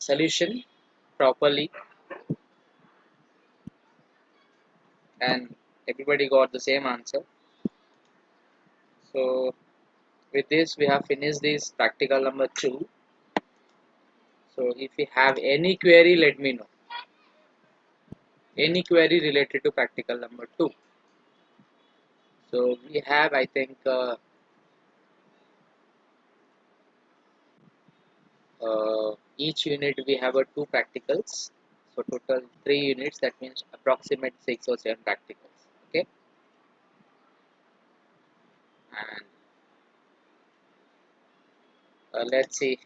solution properly, and everybody got the same answer. So with this we have finished this practical number 2. So if you have any query, let me know. Any query related to practical number 2. So we have, I think, each unit we have a 2 practicals. So total 3 units. That means approximate 6 or 7 practicals. Okay, and let's see.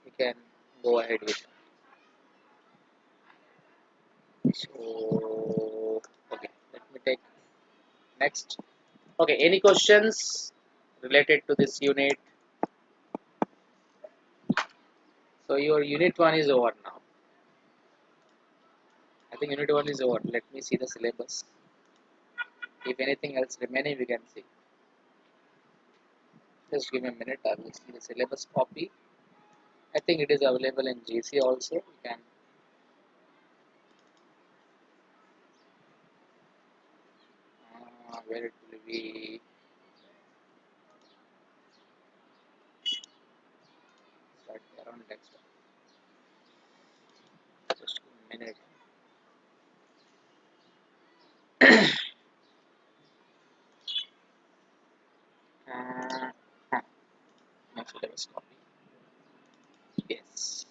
We can go ahead with that. So okay, let me take next. Okay, any questions related to this unit? So your unit 1 is over now. I think unit 1 is over. Let me see the syllabus. If anything else remaining, we can see. Just give me a minute. I will see the syllabus copy. I think it is available in GC also. You can where it will be start around next one. Just a minute. Uh, huh, no syllabus copy. Yes.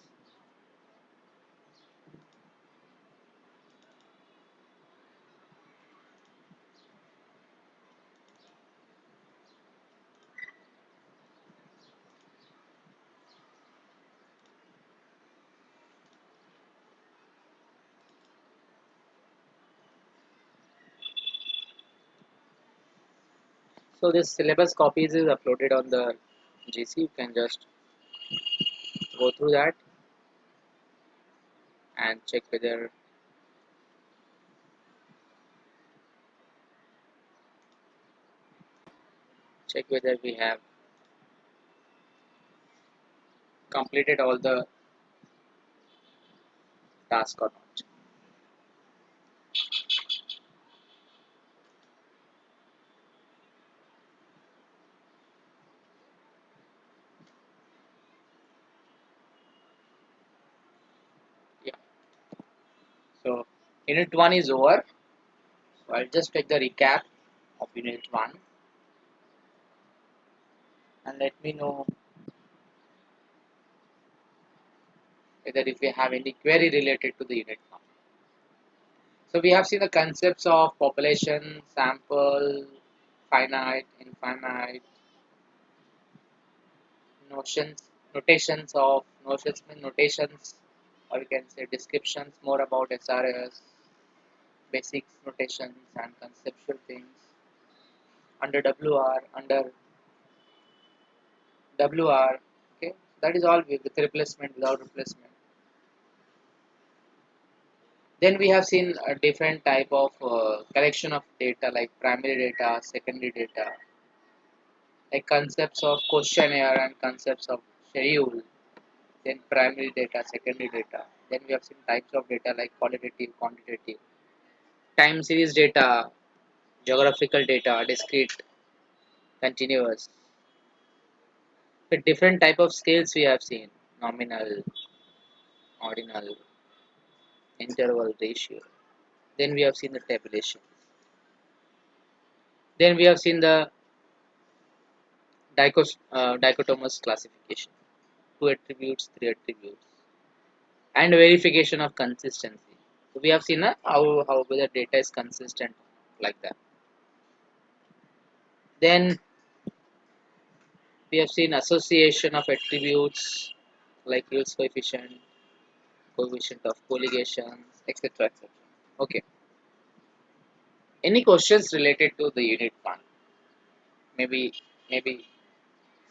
So this syllabus copies is uploaded on the GC. You can just go through that and check whether we have completed all the task or not. Yeah. So unit 1 is over. So I'll just take the recap of unit 1 and let me know whether if you have any query related to the unit 1. So we have seen the concepts of population, sample, finite, infinite, notions, notations, or you can say descriptions more about SRS, basics notations and conceptual things under under WR. Okay, that is all with replacement, without replacement. Then we have seen a different type of collection of data like primary data, secondary data, like concepts of questionnaire and concepts of schedule, then primary data, secondary data. Then we have seen types of data like qualitative, quantitative, time series data, geographical data, discrete, continuous. The different type of scales we have seen: nominal, ordinal, interval, ratio. Then we have seen the tabulation. Then we have seen the dichotomous classification: two attributes, three attributes, and verification of consistency. So we have seen how whether data is consistent like that. Then we have seen association of attributes like Hill's coefficient, coefficient of colligations, etc. etc. Okay. Any questions related to the unit one? Maybe maybe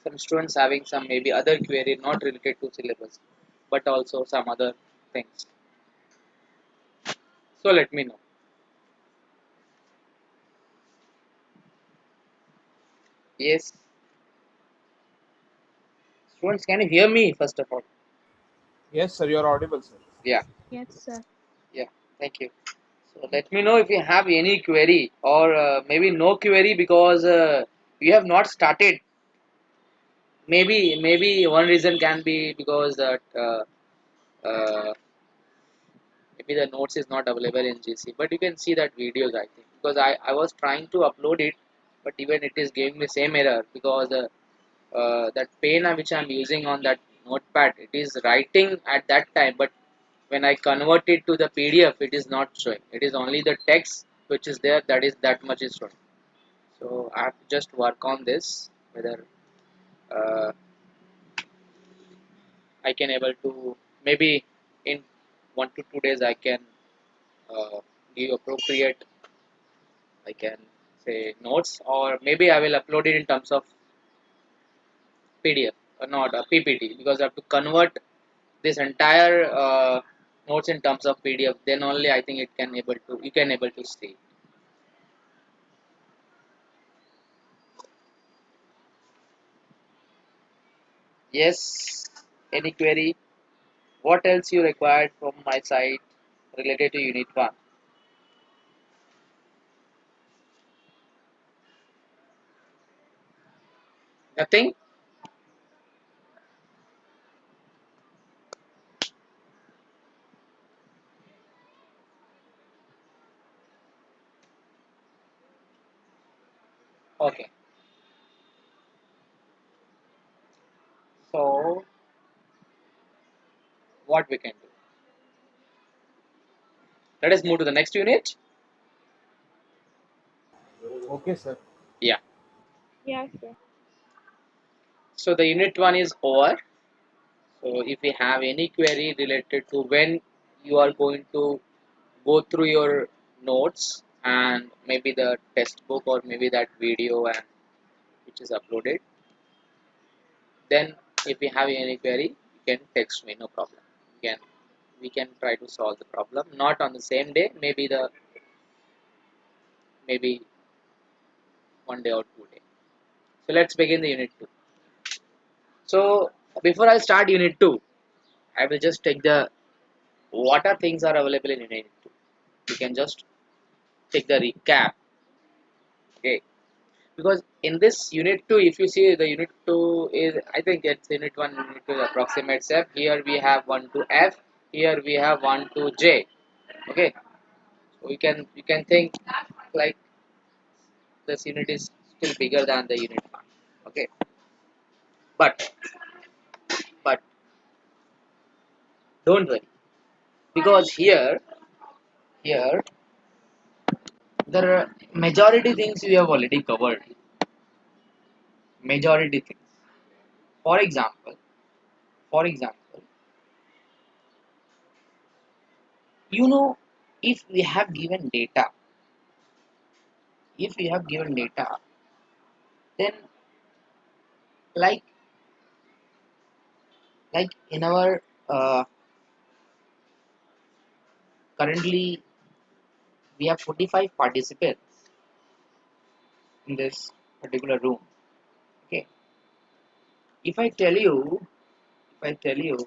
some students having some maybe other query not related to syllabus, but also some other things. So let me know. Yes, Students, can you hear me first of all? Yes, sir, you're audible, sir. Yeah, Yes, sir. yeah. Thank you. So let me know if you have any query or maybe no query because you have not started. Maybe one reason can be because that uh, maybe the notes is not available in GC. But you can see that videos I think because I was trying to upload it, but even it is giving me same error because that pen which I'm using on that notepad it is writing at that time, but when I convert it to the PDF, it is not showing. It is only the text which is there that is that much is showing. So I have to just work on this whether uh, I can able to maybe in 1 to 2 days I can give appropriate I can say notes or maybe I will upload it in terms of PDF or not a PPT because I have to convert this entire notes in terms of PDF. Then only I think it can able to you can able to see. Yes. Any query? What else you required from my side related to Unit 1? Nothing? Okay. So what we can do? Let us move to the next unit. Okay, sir. Yeah. Yes, sir. So the Unit 1 is over. So if we have any query related to when you are going to go through your notes and maybe the test book or maybe that video and which is uploaded, then if you have any query, you can text me, no problem. We can try to solve the problem. Not on the same day, maybe 1 day or 2 day. So let's begin the unit 2. So before I start unit 2, I will just take the what are things are available in unit 2. You can just take the recap. Okay. Because in this unit 2 if you see the unit 2 is I think it's unit 1 unit 2 is approximate step. Here we have 1 to F, here we have 1 to J. Okay, so you can think like this unit is still bigger than the unit 1. Okay, but but don't worry because here the majority things we have already covered. Majority things, for example, for example, you know, if we have given data, if we have given data, then like in our currently we have 45 participants in this particular room. Okay, if I tell you, if I tell you,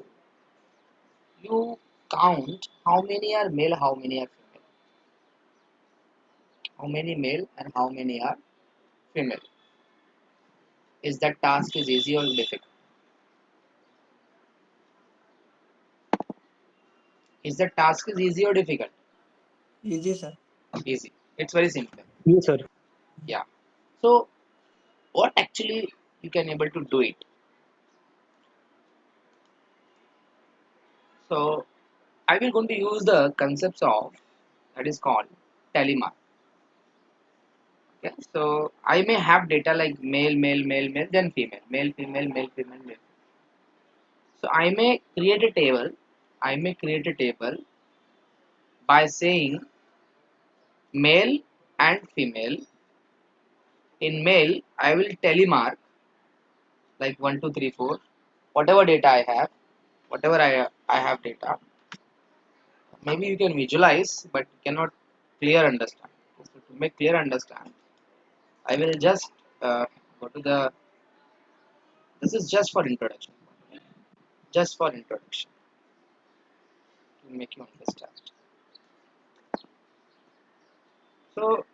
you count how many are male, how many are female, how many male and how many are female. Is that task is easy or difficult? Is the task is easy or difficult? Easy, sir. Easy. It's very simple. Yes, sir. Yeah. So what actually you can able to do it? So I will going to use the concepts of that is called Telemark. Okay, so I may have data like male, male, male, male, then female, male, female, male, female, male. So I may create a table. I may create a table by saying male and female. In male, I will telemark like 1, 2, 3, 4. Whatever data I have, whatever I have data. Maybe you can visualize, but you cannot clear understand. So to make clear understand, I will just go to the. This is just for introduction. just for introduction to make you understand. So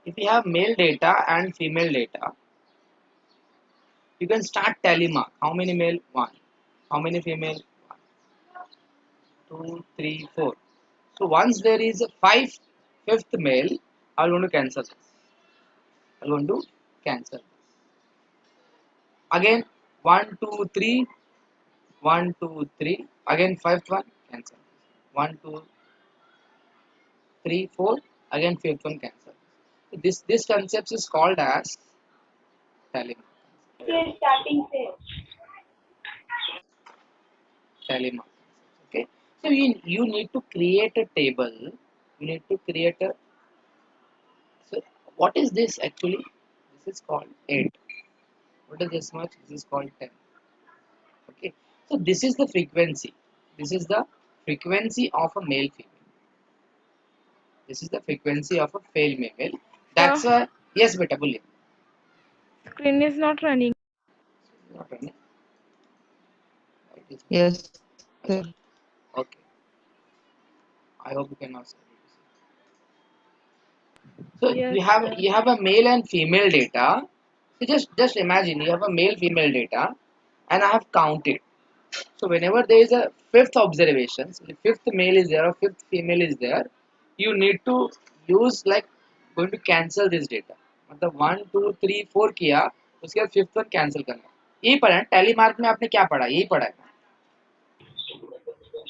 if you have male data and female data, you can start Telemark. How many male? One. How many female? One, two, three, four. So once there is a fifth male, I'm going to cancel this. I'm going to cancel. Again, one, two, three, one, two, three. Again, fifth one, cancel. One, two, three, four. Again, fifth one, cancel. So this concept is called as Telemark. Yes, starting से. Telemark. Okay. So you need to create a table. You need to create a. So what is this actually? This is called 8. What is this much? This is called 10. Okay. So this is the frequency. This is the frequency of a male female. This is the frequency of a female. Sir, That's why yes, beta bully. screen is not running. Not running. It is. Yes, Acha. sir. Okay. I hope you can also. So Yes, sir. you have a male and female data. So just imagine you have a male female data, and I have counted. So whenever there is a fifth observation, so the fifth male is there or fifth female is there, you need to use like going to cancel this data. मतलब 1 2 3 4 किया, उसके बाद fifth one cancel करना. यही पढ़ा है टेलीमार्क में. आपने क्या पढ़ा? यही पढ़ा है,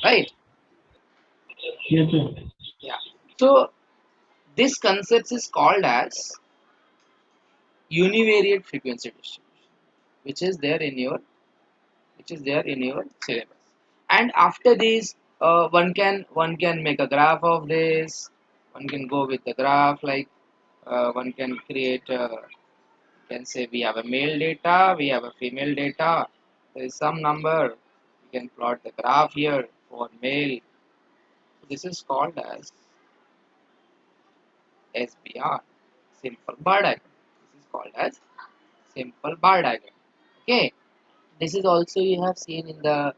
राइट? Yes, sir. या. So this concept is called as univariate frequency distribution, which is there in your syllabus. And after this, one can make a graph of this. One can go with the graph, like one can create. Can say we have a male data, we have a female data. There is some number. We can plot the graph here for male. This is called as SBR, simple bar diagram. This is called as simple bar diagram. Okay. This is also you have seen in the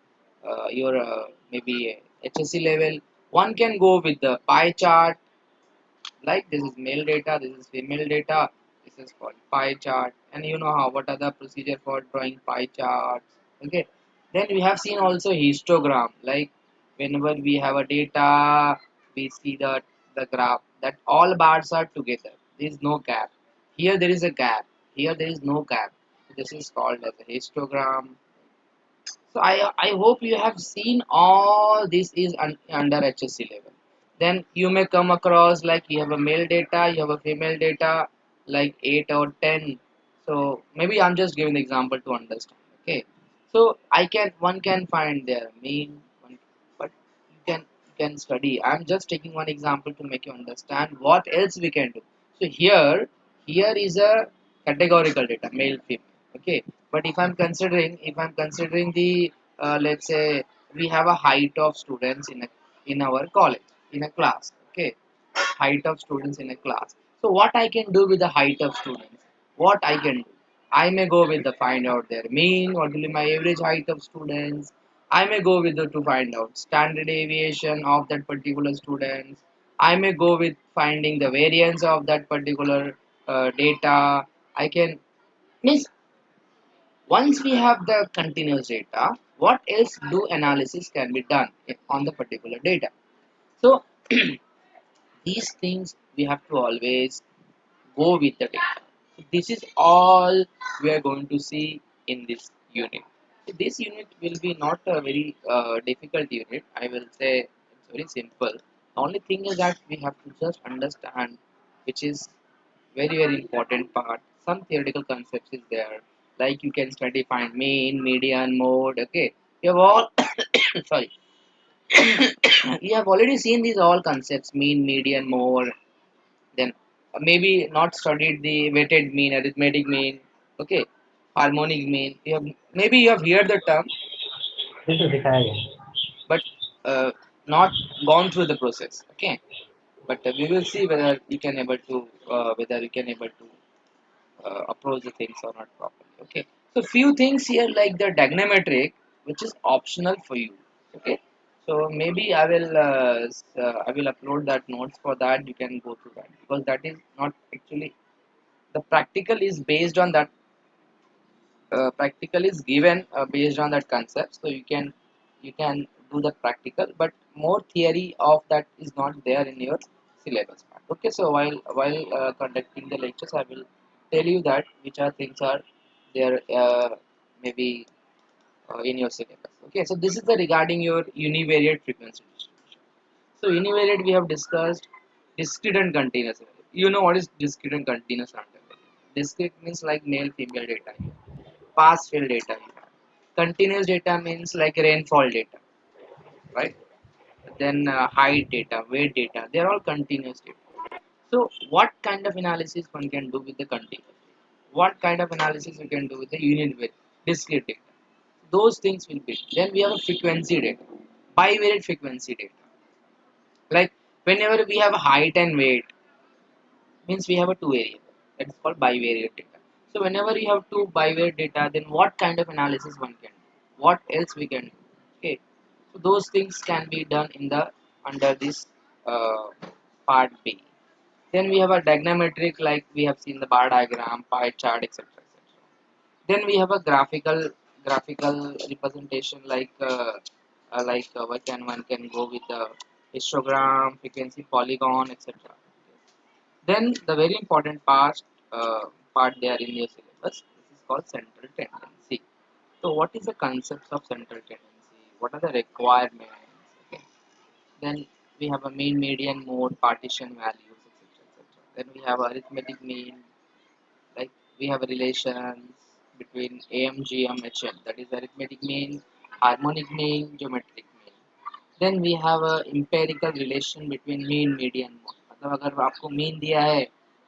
your maybe HSC level. One can go with the pie chart, like this is male data, this is female data, this is called pie chart, and you know how what are the procedure for drawing pie charts. Okay. Then we have seen also histogram, like whenever we have a data, we see the graph that all bars are together, there is no gap. Here there is a gap, here there is no gap. This is called as a histogram. So I hope you have seen all this is under HSC level. Then you may come across like you have a male data, you have a female data, like 8 or 10. So maybe I'm just giving the example to understand. Okay. So one can find their mean, but you can study. I'm just taking one example to make you understand what else we can do. So here is a categorical data, male female. Okay. But if I'm considering the let's say we have a height of students in our college, in a class. Okay. Height of students in a class. So what I can do with the height of students? What I can do? I may go with the find out their mean, what will be my average height of students. I may go with the to find out standard deviation of that particular students. I may go with finding the variance of that particular data. I can means once we have the continuous data, what else do analysis can be done on the particular data. So these things we have to always go with the data. So this is all we are going to see in this unit. So this unit will be not a very difficult unit. I will say it's very simple. The only thing is that we have to just understand, which is very important part. Some theoretical concepts is there, like you can study find mean, median, mode. Okay, you have all sorry, you have already seen these all concepts: mean, median, mode. Then maybe not studied the weighted mean, arithmetic mean, okay, harmonic mean. Maybe you have heard the term, This is दिखाया गया. but not gone through the process. Okay, But we will see whether you can able to approach the things or not properly. Okay, so few things here like the diagrammetric, which is optional for you. Okay, so maybe I will upload that notes for that. You can go through that because that is not actually the practical is based on that. Practical is given based on that concept, so you can do the practical, but more theory of that is not there in your syllabus part. Okay, so while conducting the lectures, I will tell you that which are things are there, maybe in your syllabus. Okay, so this is the regarding your univariate frequency distribution. So univariate we have discussed discrete and continuous variable. You know what is discrete and continuous random variable. Discrete means like male female data, pass fail data you have. Continuous data means like rainfall data, right? Then height data, weight data, they are all continuous data. So what kind of analysis one can do with the continuous data? What kind of analysis you can do with the union with discrete data? Those things will be. Then we have a frequency data, bivariate frequency data. Like whenever we have height and weight, means we have a two variable. That is called bivariate data. So whenever you have two bivariate data, then what kind of analysis one can do? What else we can do? Okay, so those things can be done in the under this uh, part B. Then we have a diagrammetric, like we have seen the bar diagram, pie chart, etc. etc. Then we have a graphical representation, like one can go with the histogram, frequency, polygon, etc. Then the very important part there in your syllabus, this is called central tendency. So what is the concept of central tendency? What are the requirements? Okay. Then we have a mean, median, mode, partition values, etc. etc. Then we have arithmetic mean, like we have relations between AM, GM, HM. That is arithmetic mean, harmonic mean, geometric mean. Then we have a empirical relation between mean median mode, मतलब अगर आपको mean दिया है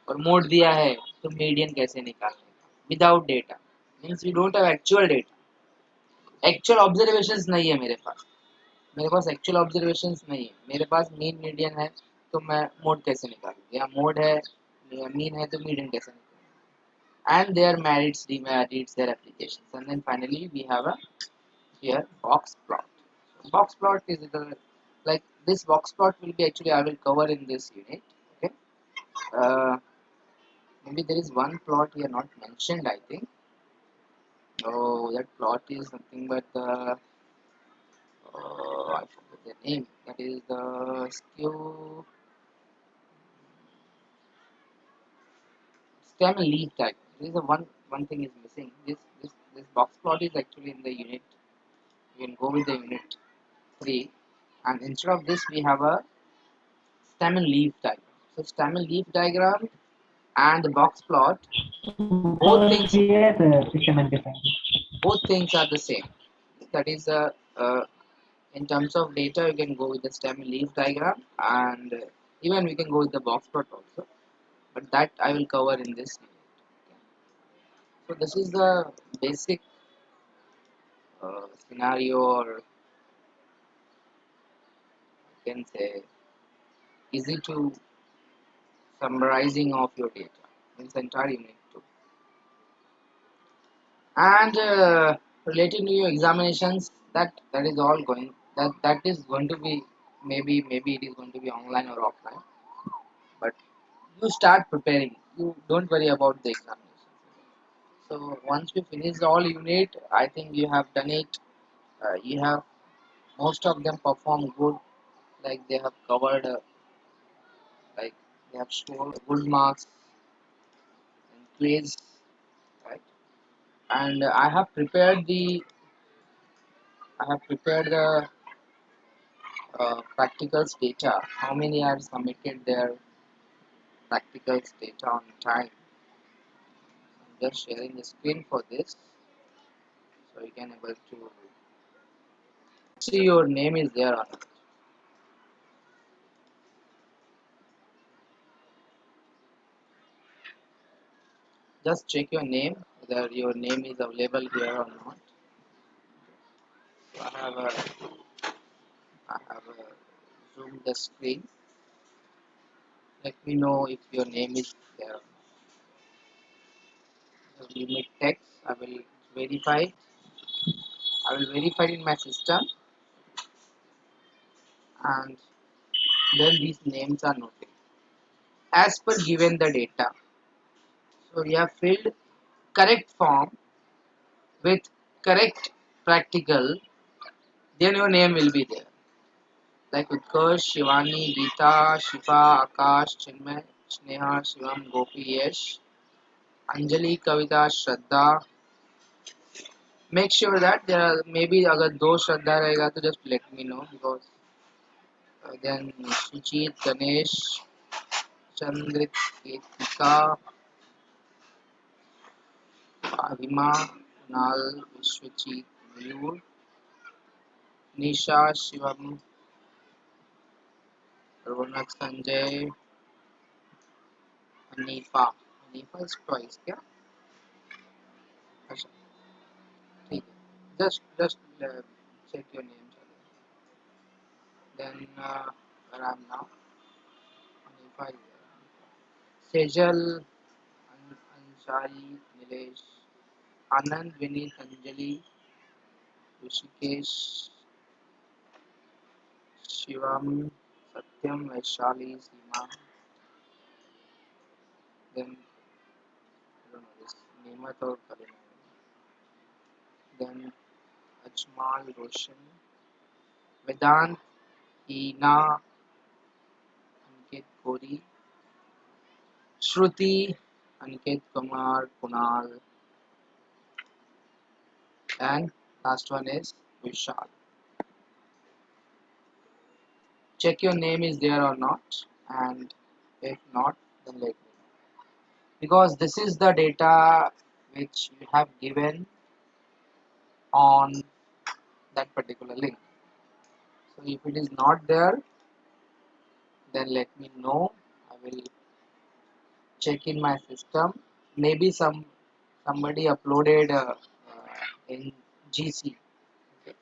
और mode दिया है तो median कैसे निकालने का without data, means we don't have actual data, actual observations नहीं है मेरे पास एक्चुअल ऑब्जर्वेशंस नहीं है, मेरे पास मीन मीडियन है तो मैं मोड कैसे निकालूँ, या मोड है या मीन है तो मीडियन कैसे निकालूँ, and their merits demerits their applications, and then finally we have a here box plot. So box plot is the, like this box plot will be actually I will cover in this unit. Okay, uh, maybe there is one plot here not mentioned, I think. Oh, that plot is nothing but the I forgot the name, that is the skew stem and leaf type. There is a one thing is missing. This box plot is actually in the unit. You can go with the unit 3, and instead of this we have a stem and leaf diagram. So stem and leaf diagram and the box plot, both So things here system and design. are the same. That is in terms of data you can go with the stem and leaf diagram, and even we can go with the box plot also, but that I will cover in this unit. So this is the basic scenario, or you can say easy to summarizing of your data in the entire unit 2. And related to your examinations, that is all going, that is going to be, maybe it is going to be online or offline, but you start preparing, you don't worry about the examinations. So once you finish all unit, I think you have done it, you have most of them performed good, like they have covered, like they have scored good marks in quiz, right? And I have prepared the practicals data, how many have submitted their practicals data on time. I'm just sharing the screen for this, so you can able to see your name is there on it. Just check your name, whether your name is available here or not. So I have a zoom the screen. Let me know if your name is there. Limit text. I will verify. I will verify in my system, and then these names are noted as per given the data. So you have filled correct form with correct practical, then your name will be there. Like Utkarsh, Shivani, Geeta, Shifa, Akash, Chinmay, Sneha, Shivam, Gopi, Yesh, Anjali, Kavita, Shraddha. Make sure that there are maybe अगर दो श्रद्धा रहेगा तो just let me know, because then Suchit, Ganesh, Chandrit, Ketika, Ahima, Kunal, Vishwajit, Mayur, Nisha, Shivam, Ronak, Sanjay, Hanifa. Hanifa is twice, क्या? अच्छा, ठीक है. Just check your name. Then where I'm now. Hanifa is there. Sejal, Anshali, Nilesh, Anand, Vinit, Anjali, Rishikesh, Shivam, Satyam, Vaishali, Seema. Then I don't know this. Nemat or Kalina. Then Ajmal, Roshan, Vedant, Hina, Ankit, Kori, Shruti, Ankit, Kumar, Kunal, and last one is Vishal. Check your name is there or not, and if not, then let me know, because this is the data which you have given on that particular link. So if it is not there, then let me know. I will check in my system. Maybe somebody uploaded in GC. Okay.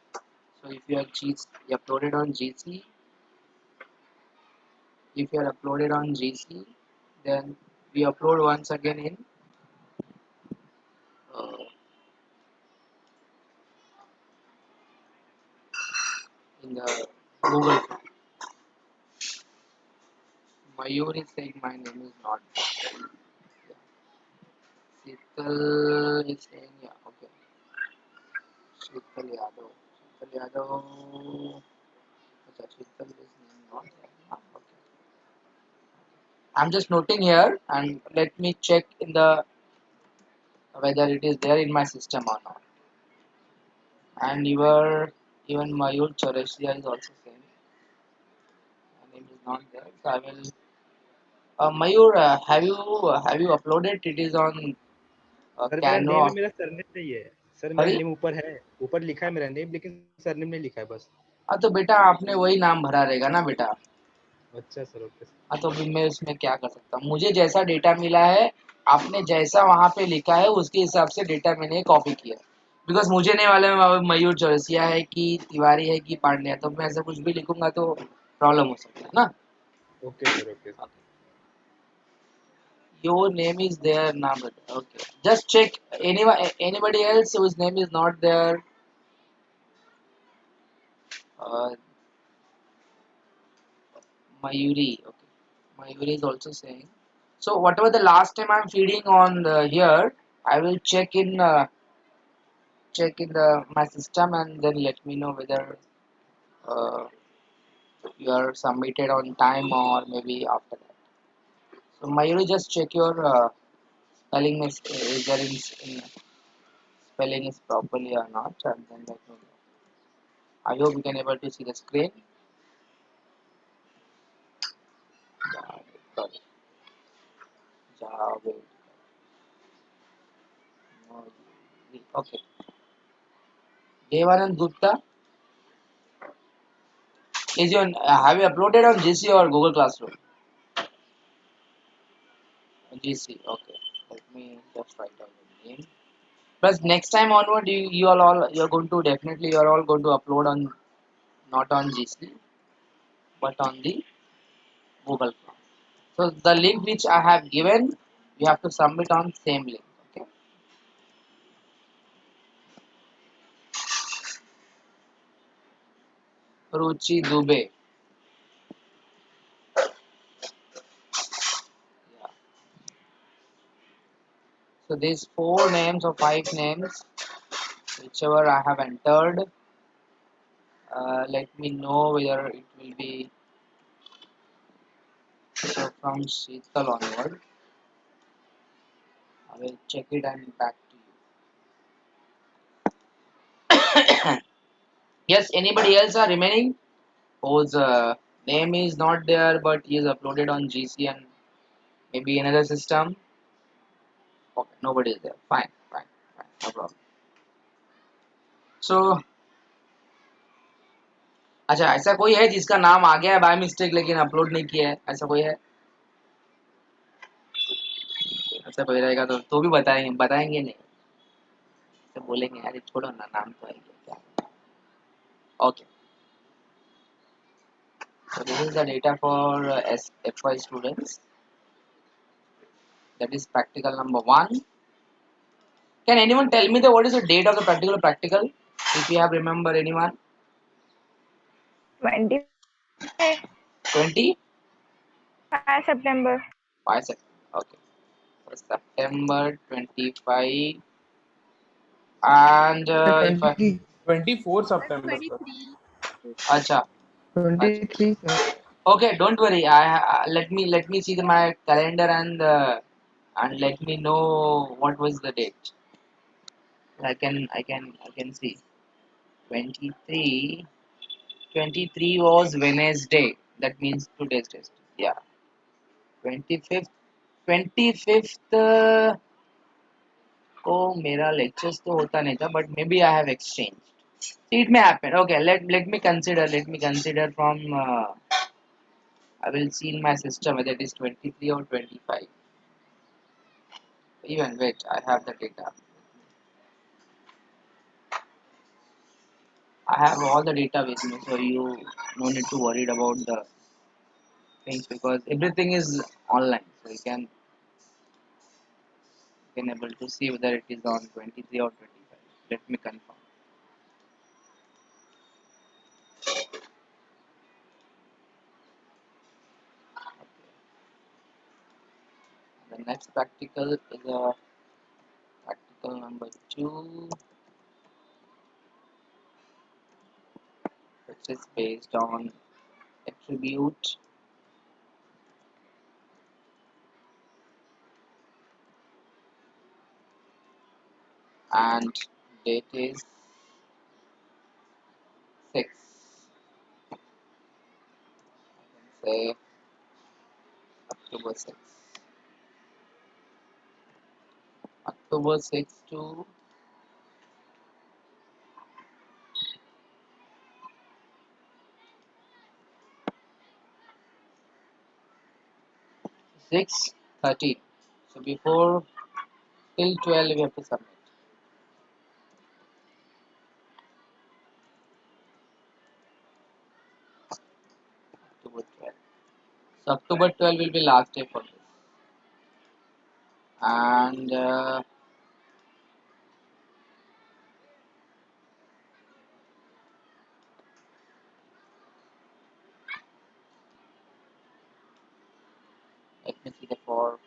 So if you are GC, you uploaded on GC. If you are uploaded on GC, then we upload once again uh, in the Google Form. Mayur is saying my name is not. Yeah. Sital is saying, yeah, okay. Sital Yadav. Sital Yadav. Okay, Sital is not there. Ah, okay. I'm just noting here, and let me check in the whether it is there in my system or not. And your even Mayur Chaurasia is also same. My name is not there. So I will. Mayur, have you uploaded? It is on sir मेरा name है, Canva. मेरा surname नहीं है sir. मेरा Sorry. Name ऊपर है, ऊपर लिखा है मेरा नेम, लेकिन सरनेम नहीं लिखा है बस. हाँ तो बेटा आपने वही नाम भरा रहेगा ना बेटा. अच्छा सर, ओके सर. हाँ तो अभी मैं इसमें क्या कर सकता हूँ. मुझे जैसा डेटा मिला है, आपने जैसा वहाँ पे लिखा है उसके हिसाब से डेटा मैंने कॉपी किया. बिकॉज मुझे नहीं मालूम मयूर चौरसिया है कि तिवारी है कि पांड्या, तो मैं ऐसा कुछ भी लिखूंगा तो प्रॉब्लम हो सकता है ना. Okay sir, okay sir. Your name is there now, brother. Okay. Just check anybody else whose name is not there. Uh, Mayuri. Okay. Mayuri is also saying. So whatever the last time I'm feeding on here, I will check in the my system, and then let me know whether uh, you are submitted on time or maybe after that. So Mayuri, just check your spelling is there in spelling is properly or not, and then let me know. I hope you can able to see the screen. Sorry, Javed. Okay. Devanand Gupta, is your have you uploaded on GC or Google Classroom? GC. Okay. Let me just write down the name. Plus next time onward, you all you're going to definitely you're all going to upload on not on GC but on the Google Form. So the link which I have given, you have to submit on same link. Okay. Ruchi Dubey. Yeah. So these 4 names or 5 names, whichever I have entered, let me know whether it will be so from Sheetal onward. I will check it and back to you. Yes, anybody else are remaining whose name is not there but he is uploaded on GC and maybe another system? Okay, nobody is there. Fine, fine, fine, no problem. So अच्छा ऐसा कोई है जिसका नाम आ गया है by mistake लेकिन upload नहीं किया है, ऐसा कोई है? ऐसा कोई रहेगा तो भी बताएंगे, बताएंगे नहीं तो बोलेंगे यार छोड़ो ना, नाम तो आएंगे क्या. Okay, so this is the data for FY students. That is practical number 1. Can anyone tell me what is the date of the practical? If you have remember anyone? 25 25 September. September. Okay. So September 25. And if I 23, 24 Sir, September, sir. 23. acha, acha. 23, sir. Okay, don't worry. Let me see my calendar and let me know what was the date. I can see 23. 23 was Wednesday. That means today's date. Yeah. 25th. 25th को मेरा lectures तो होता नहीं था, but maybe I have exchanged. See, it may happen. Okay, let me consider. Let me consider from. I will see in my system whether it is 23 or 25. Even wait, I have the data. I have all the data with me, so you no need to worry about the things because everything is online, so you can able to see whether it is on 23 or 25. Let me confirm. The next practical is a practical number 2, which is based on attribute and date is 6. Say October 6. October 6 to 6:30. So before till 12 we have to submit. October 12. So October 12 will be last day for this. And let me see the for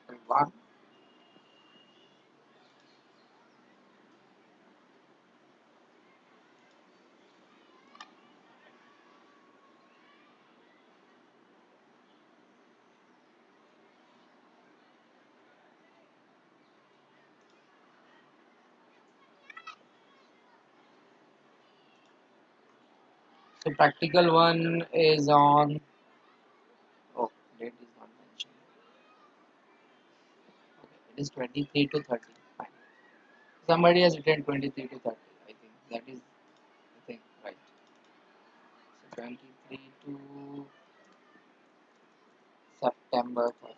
article 1. So practical 1 is on, oh, date is not mentioned. Okay, it is 23 to 30. Fine. Somebody has written 23 to 30. I think that is the thing, right? So 23 to September 30.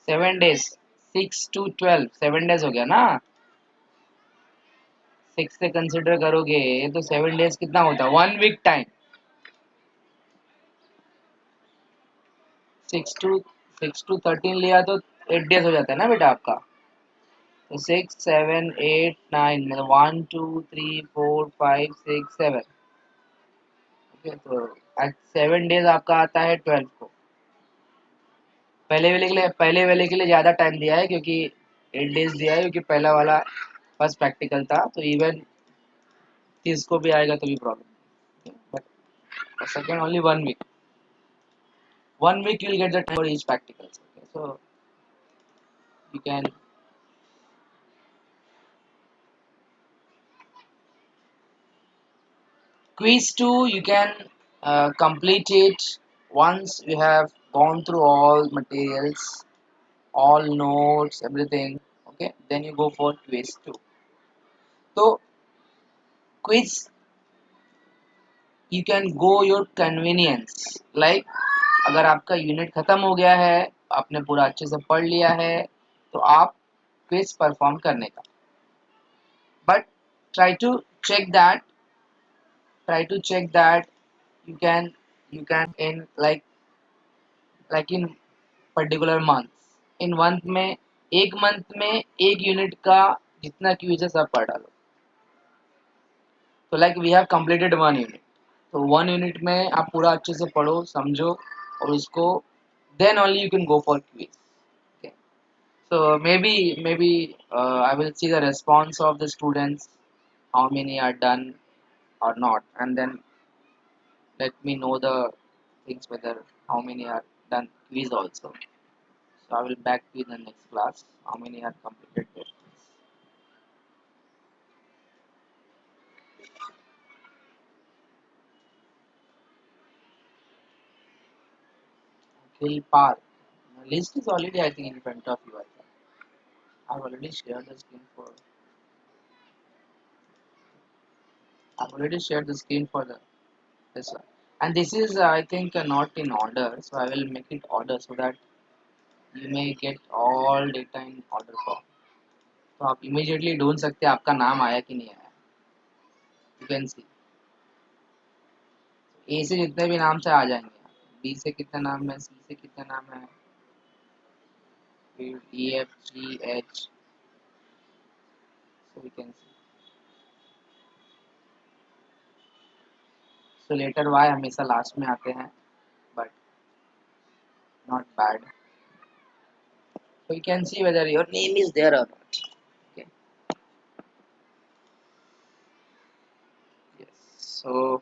7 days. 6 to 12 7 days हो गया ना. 6 से consider करोगे तो 7 days कितना होता है 1 week time. 6 to 13 लिया तो 8 days हो जाता है ना बेटा आपका. तो 6 7 8 9 मतलब 1 2 3 4 5 6 7. ओके तो 7 days आपका आता है 12 को. पहले वाले के लिए ज़्यादा टाइम दिया है क्योंकि 8 days दिया है क्योंकि पहला वाला फर्स्ट प्रैक्टिकल था तो इवन 30 को भी आएगा तो भी problem. But second only 1 week. 1 week you'll get the time for each practicals. Okay, so you can quiz 2 you can complete it once you have gone through all materials, all notes, everything. Okay, then you go for quiz 2. So quiz you can go your convenience. Like अगर आपका unit खत्म हो गया है, आपने पूरा अच्छे से पढ़ लिया है, तो आप क्विज परफॉर्म करने का. But try to check that try to check that you can in like in particular months. In month में एक यूनिट का जितना क्विज है सब पढ़ डालो. तो like we have completed 1 unit. तो 1 यूनिट में आप पूरा अच्छे से पढ़ो समझो और उसको then only you can go for quiz. Okay. So maybe I will see the response of the students, how many are done or not, and then let me know the things whether how many are done quiz also. So I will back to the next class. How many are completed their quiz? Kill par. The list is already I think in front of you. I think. I've already shared the screen for. I've already shared the screen for this one. And this is I think not in order. So I will make it order so that you may get all data in order form. तो आप immediately ढूंढ सकते हैं आपका नाम आया कि नहीं आया. You can see. ए से जितने भी नाम से आ जाएंगे. बी से कितना नाम है, सी से कितना नाम है, फिर E F G H. So we can see. So letter Y हमेशा लास्ट में आते हैं but not bad. So you can see whether your name is there or not. Okay. Yes. So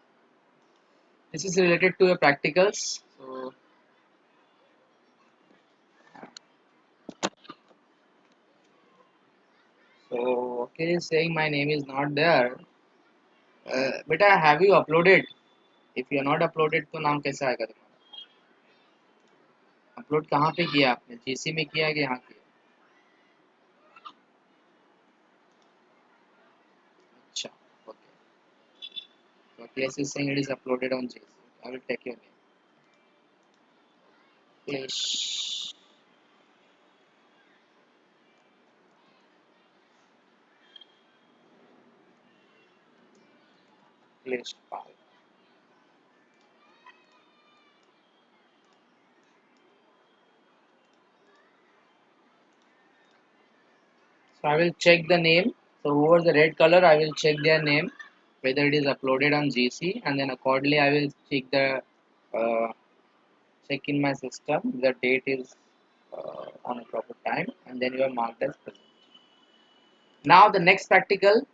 this is related to your practicals. So okay, is saying my name is not there. Beta, have you uploaded? If you are not uploaded, तो नाम कैसे आएगा तुम्हारा? Upload कहाँ पे किया आपने? GC में किया कि यहाँ किया? अच्छा, okay. So yes, is saying it is uploaded on GC. I will take your name. Please. Please file. So I will check the name. So over the red color, I will check their name, whether it is uploaded on GC, and then accordingly I will uh, check in my system the date is on a proper time, and then you are marked as present. Now the next practical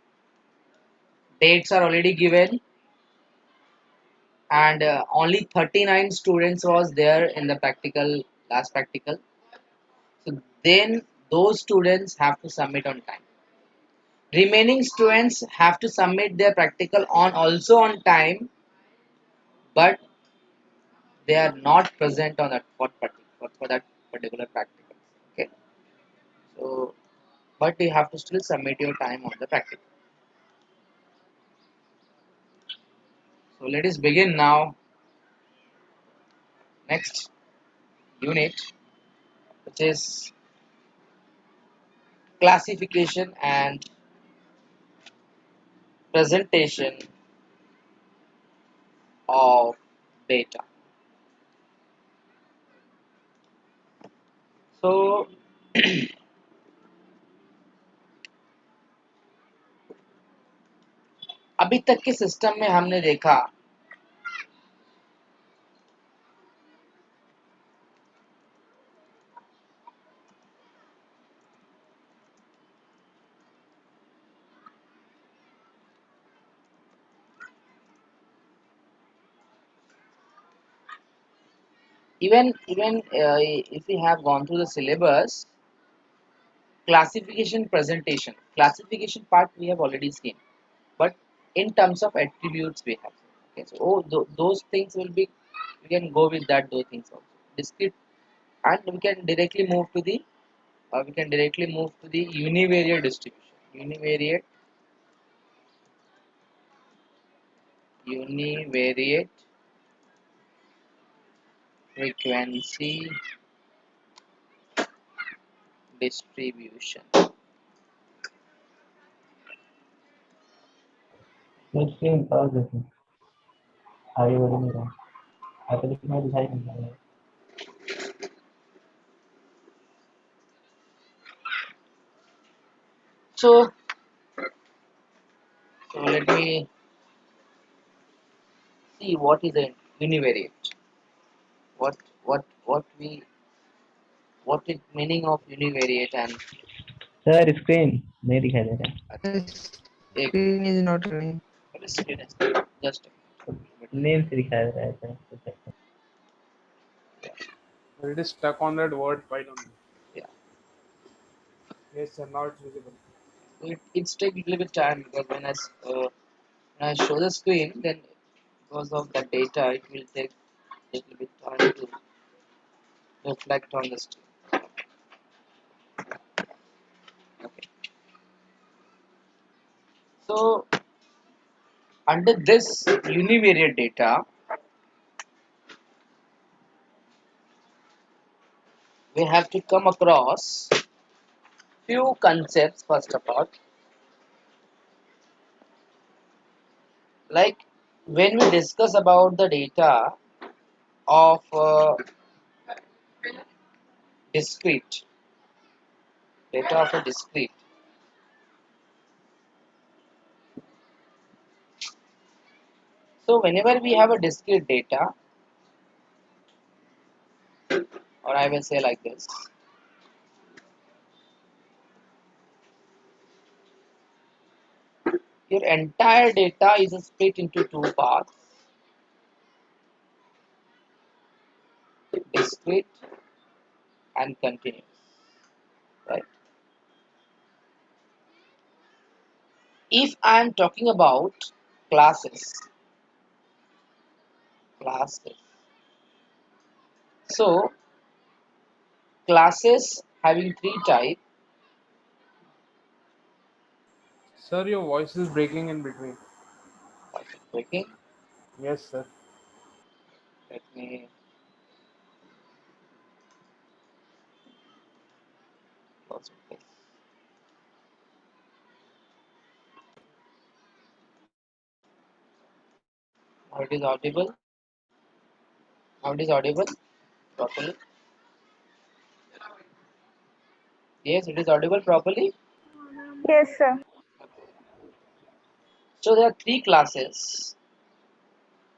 dates are already given, and only 39 students was there in the last practical. So then those students have to submit on time. Remaining students have to submit their practical on also on time, but they are not present on that for that particular practical. Okay, so but you have to still submit your time on the practical. So let us begin now. Next unit, which is classification and presentation of data. So अभी तक के system में हमने देखा even if we have gone through the syllabus, classification part we have already seen, but in terms of attributes we have seen. Okay, so those things will be, we can go with that, those things also discrete, and we can directly move to the univariate distribution, univariate frequency distribution. तो same और देखो आगे बढ़ नहीं रहा आगे लिखना दिखाई नहीं दे रहा है So let me see what is a univariate. What we what is meaning of univariate and sir screen नहीं दिखाई दे रहा एक Screen is not running. just है नेम से दिखाई दे रहा है sir But it is stuck on that word file only. yeah. Yes, sir. Now it's visible. It's take a little bit time because when I show the screen, then because of the data, it will take a little bit time to reflect on the screen. Okay. So under this univariate data, we have to come across few concepts first of all, like when we discuss about the data of discrete data of a discrete. So whenever we have a discrete data, or I will say like this, your entire data is split into two parts, discrete and continuous, right? If I am talking about classes, classes. So classes having three types. Sir, your voice is breaking in between. Breaking. Yes, sir. Let me close it. Now it is audible. Now it is audible properly. Yes, it is audible properly. Yes, sir. So there are three classes.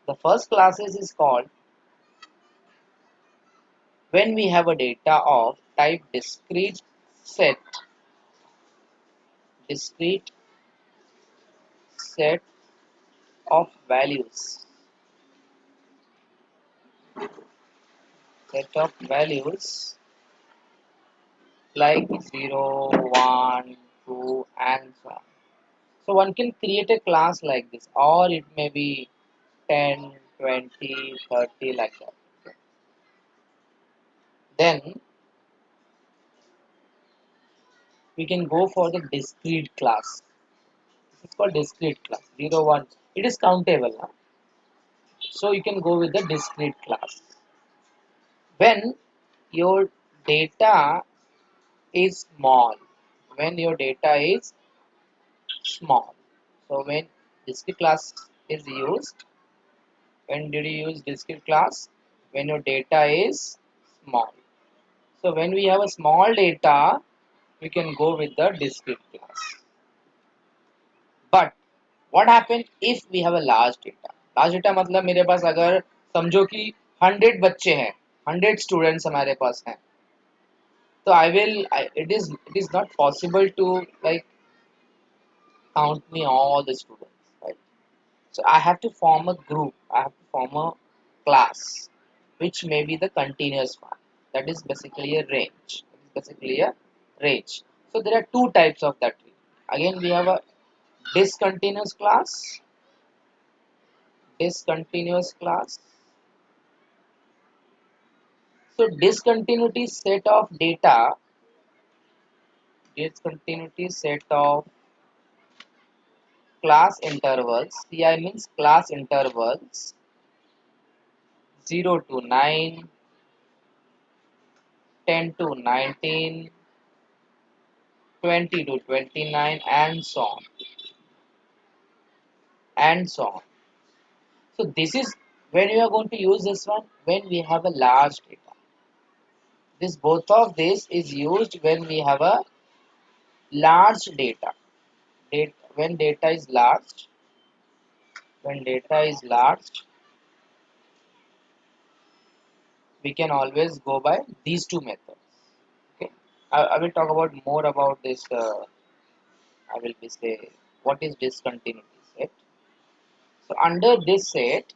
The first classes is called when we have a data of type set, discrete set of values, set of values like 0, 1, 2, and so on. So one can create a class like this, or it may be 10, 20, 30, like that. Then we can go for the discrete class. This is called discrete class. 0, 1. It is countable. Huh? So you can go with the discrete class. When your data is small, when your data is small. So when discrete class is used, when did you use discrete class? When your data is small. So when we have a small data, we can go with the discrete class. But what happen if we have a large data? Large data मतलब मेरे पास अगर समझो कि 100 बच्चे हैं, 100 students हमारे पास हैं, तो it is not possible to like count me all the students, right? So I have to form a group, I have to form a class, which may be the continuous one. That is basically a range. That is basically a range. So there are two types of that. Again, we have a discontinuous class, discontinuous class. So discontinuity set of class intervals. CI means class intervals 0 to 9, 10 to 19, 20 to 29, and so on, and so on. So this is when you are going to use this one when we have a large data. This both of this is used when we have a large data. When data is large, when data is large, we can always go by these two methods. Okay, I will talk about more about this. I will be say what is discontinuity set. So under this set,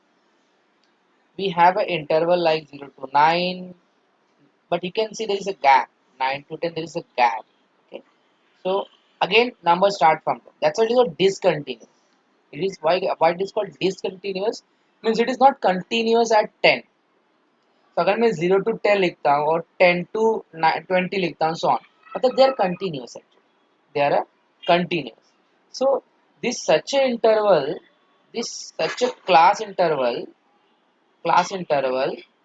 we have an interval like 0 to 9, but you can see there is a gap. 9 to 10, there is a gap. Okay, so again, numbers start from there. That's why it is called discontinuous. It is why it is called discontinuous means it is not continuous at 10. So अगर मैं 0 to 10 लिखता हूँ और 10 to 20 लिखता हूँ so on, मतलब they are continuous actually. They are a continuous. So this such a interval, this such a class interval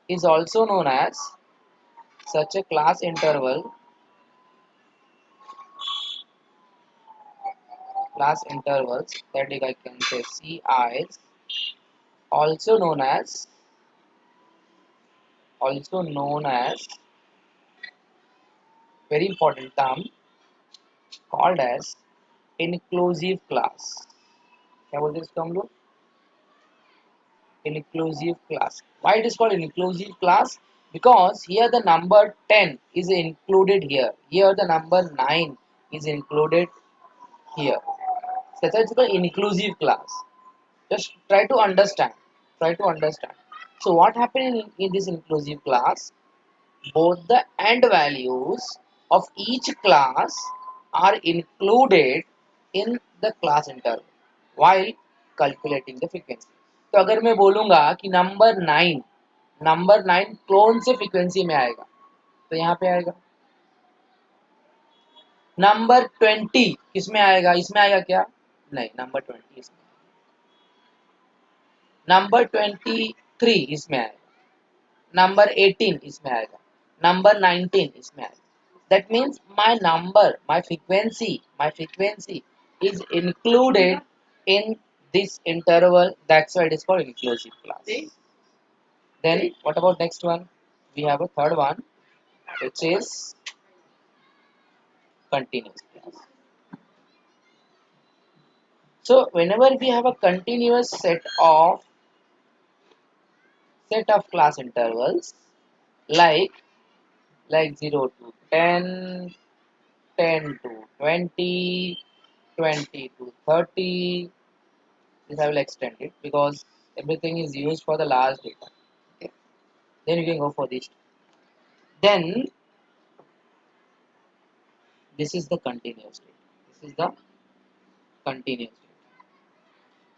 is also known as such a class intervals that I can say CIs, also known as very important term called as inclusive class. क्या बोलते हैं इसको हम लोग? Inclusive class. Why it is called inclusive class? Because here the number 10 is included here. Here the number 9 is included here. So that's called inclusive class. Just try to understand. Try to understand. So what happened in this inclusive class? Both the end values of each class are included in the class interval while calculating the frequency. तो अगर मैं बोलूँगा कि number 9 कौन से frequency में आएगा तो यहाँ पे आएगा. नंबर 20 किसमें आएगा? इसमें आएगा क्या? नहीं, नंबर 20 इसमें. नंबर 23 इसमें आएगा. नंबर 18 इसमें आएगा. नंबर 19 इसमें आएगा. That means my frequency is included in this interval. That's why it is called inclusive class. Then what about next one? We have a third one, which is continuous class. So whenever we have a continuous set of class intervals like 0 to 10, 10 to 20, 20 to 30, this I will extend it because everything is used for the large data. Okay. Then you can go for this. Then this is the continuous data. This is the continuous data.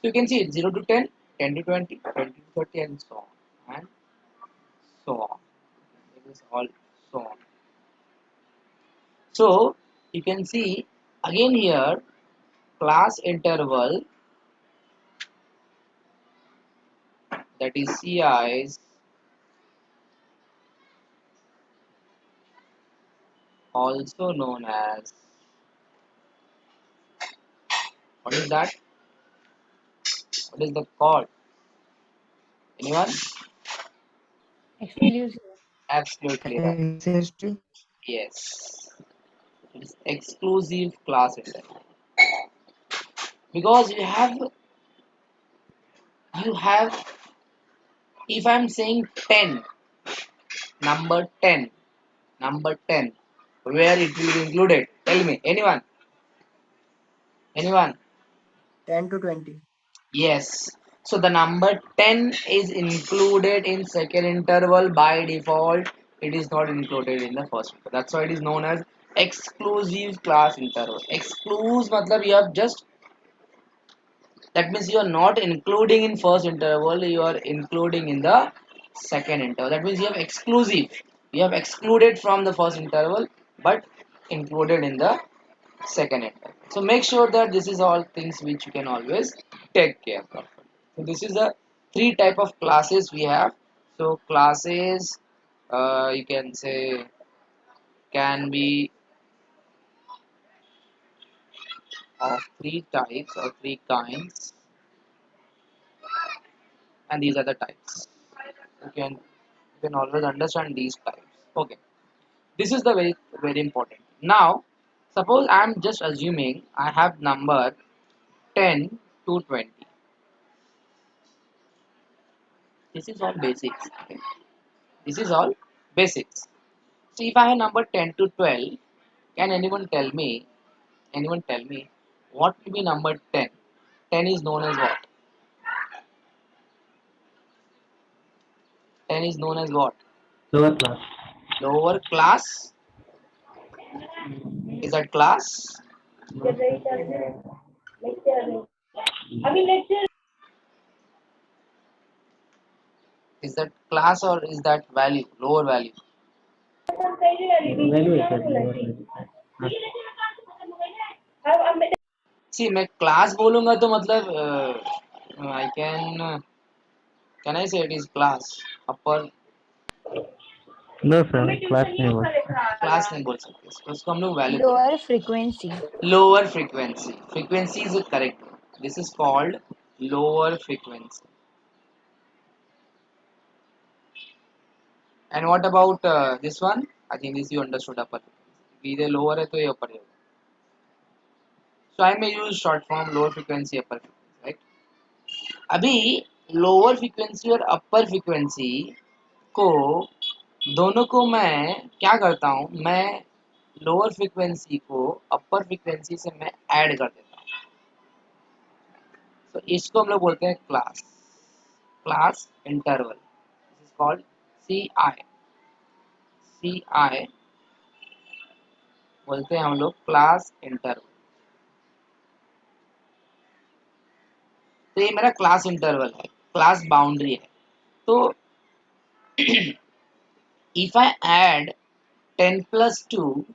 So you can see it 0 to 10, 10 to 20, 20 to 30, and so on. And so on. It is all so on. So you can see again here class interval, that is CI, is also known as What is that? What is the called? Anyone? Exclusive. Absolutely right. Ancestry. Yes. It is exclusive class itself. Because you have if I'm saying 10, number 10, number 10, where it will be included? Tell me, anyone? Anyone? 10 to 20. Yes. So the number 10 is included in second interval by default. It is not included in the first interval. That's why it is known as exclusive class interval. Exclusive matlab you have just, that means you are not including in first interval, you are including in the second interval. That means you have exclusive. You have excluded from the first interval but included in the second interval. So make sure that this is all things which you can always take care of. So this is the three type of classes we have. So classes, you can say, can be of three types or three kinds, and these are the types. You can always understand these types. Okay, this is the very important. Now, suppose I am just assuming I have number 10 to 20. This is all basics. Okay? This is all basics. So if I have number 10 to 12, can anyone tell me? Anyone tell me what will be number 10? 10 is known as what? 10 is known as what? Lower class. Lower class. Is that class? Is that class or is that value? Lower value. Value is that lower value. हाँ, See, मैं class बोलूँगा तो मतलब I can I say it is class upper No sir, class नहीं बोल सकते. class नहीं बोल सकते इसको उसको हम लोग value बोलते Lower frequency. हैं. Lower frequency. Frequency is the correct word. This is called lower frequency. And what about this one? I think this you understood upper frequency. Either lower है तो ये upper है. So I may use short form lower frequency upper frequency, right? अभी lower frequency और upper frequency को दोनों को मैं क्या करता हूँ, मैं लोअर फ्रीक्वेंसी को अपर फ्रीक्वेंसी से मैं ऐड कर देता हूँ. तो इसको हम लोग बोलते हैं class class interval. This is called C I बोलते हैं हम लोग क्लास इंटरवल. तो ये मेरा क्लास इंटरवल है, क्लास बाउंड्री है. तो if I add 10 plus 2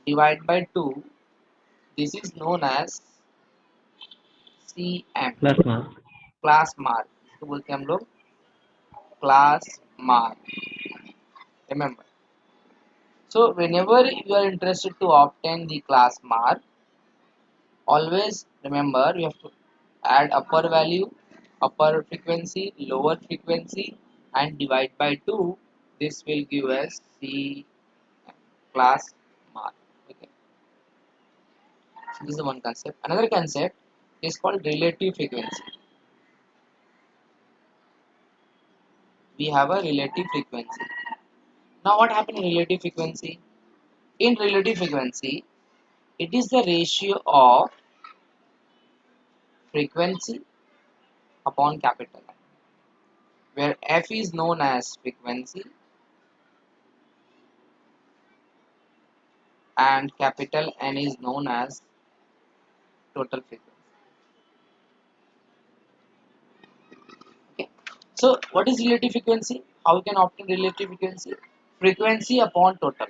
divide by 2, this is known as CM, Class mark. Class mark. इसको बोलते हैं हम लोग class mark. Remember. So whenever you are interested to obtain the class mark, always remember you have to add upper value, upper frequency, lower frequency, and divide by 2. This will give us the class mark. Okay. So this is one concept. Another concept is called relative frequency. We have a relative frequency. Now what happens in relative frequency? In relative frequency, it is the ratio of frequency upon capital N, where f is known as frequency and capital N is known as total frequency. Okay. So what is relative frequency? How we can obtain relative frequency? Frequency upon total.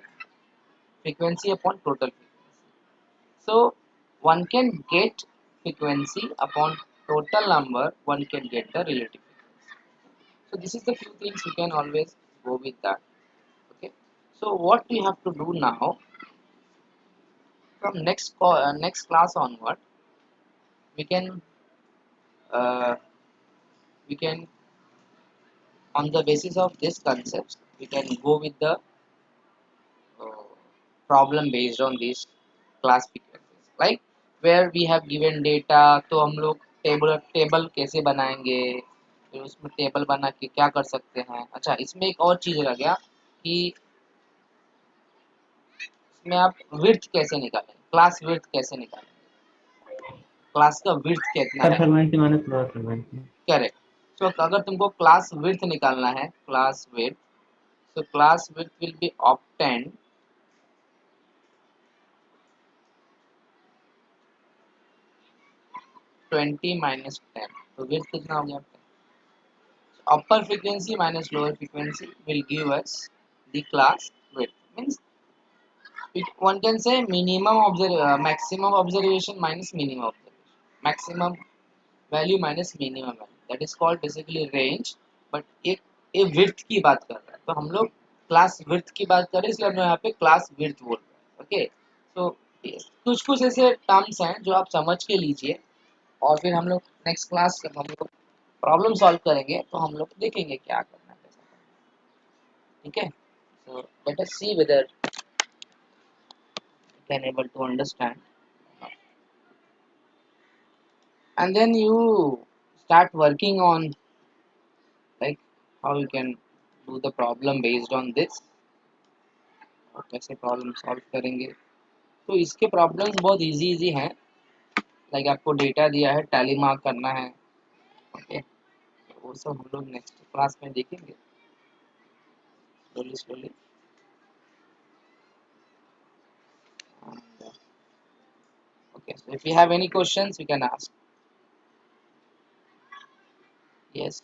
Frequency upon total frequency. So one can get frequency upon total number, one can get the relative frequency. So this is the few things you can always go with that. Okay. So what we have to do now, from next class onward, we can uh, we can on the basis of these concepts we can go with the uh, problem based on these class frequencies, like where we have given data, तो हम लोग table कैसे बनाएंगे, फिर उसमें table बना के क्या कर सकते हैं। अच्छा, इसमें एक और चीज रह गया कि इसमें आप विड्थ कैसे निकालें, क्लास विड्थ कैसे निकालें, क्लास का विड्थ कितना है। Performance minus lower frequency. Correct. So अगर तुमको क्लास विड्थ निकालना है, class width, so class width will be obtained 20 minus 10, तो width कितना हो गया, upper frequency minus lower frequency will give us the class width, means one can say maximum observation minus minimum observation, maximum value minus minimum value, that is called basically range, but एक width की बात कर रहा है, तो हम लोग class width की बात कर रहे हैं, इसलिए हम यहाँ पे क्लास width बोल रहे हैं। ओके, तो कुछ कुछ ऐसे टर्म्स हैं जो आप समझ के लीजिए, और फिर हम लोग नेक्स्ट क्लास जब हम लोग प्रॉब्लम सॉल्व करेंगे तो हम लोग देखेंगे क्या करना है, कैसा करना है। ठीक है, so let us see whether you can able to understand, and then you start working on like how you can do the problem based on this, और कैसे प्रॉब्लम सॉल्व करेंगे। तो इसके प्रॉब्लम्स बहुत इजी इजी हैं, like आपको data दिया है, टैली मार्क करना है। ओके, वो सब हम लोग नेक्स्ट क्लास में देखेंगे slowly slowly. Okay, so if you have any questions you can ask. Yes.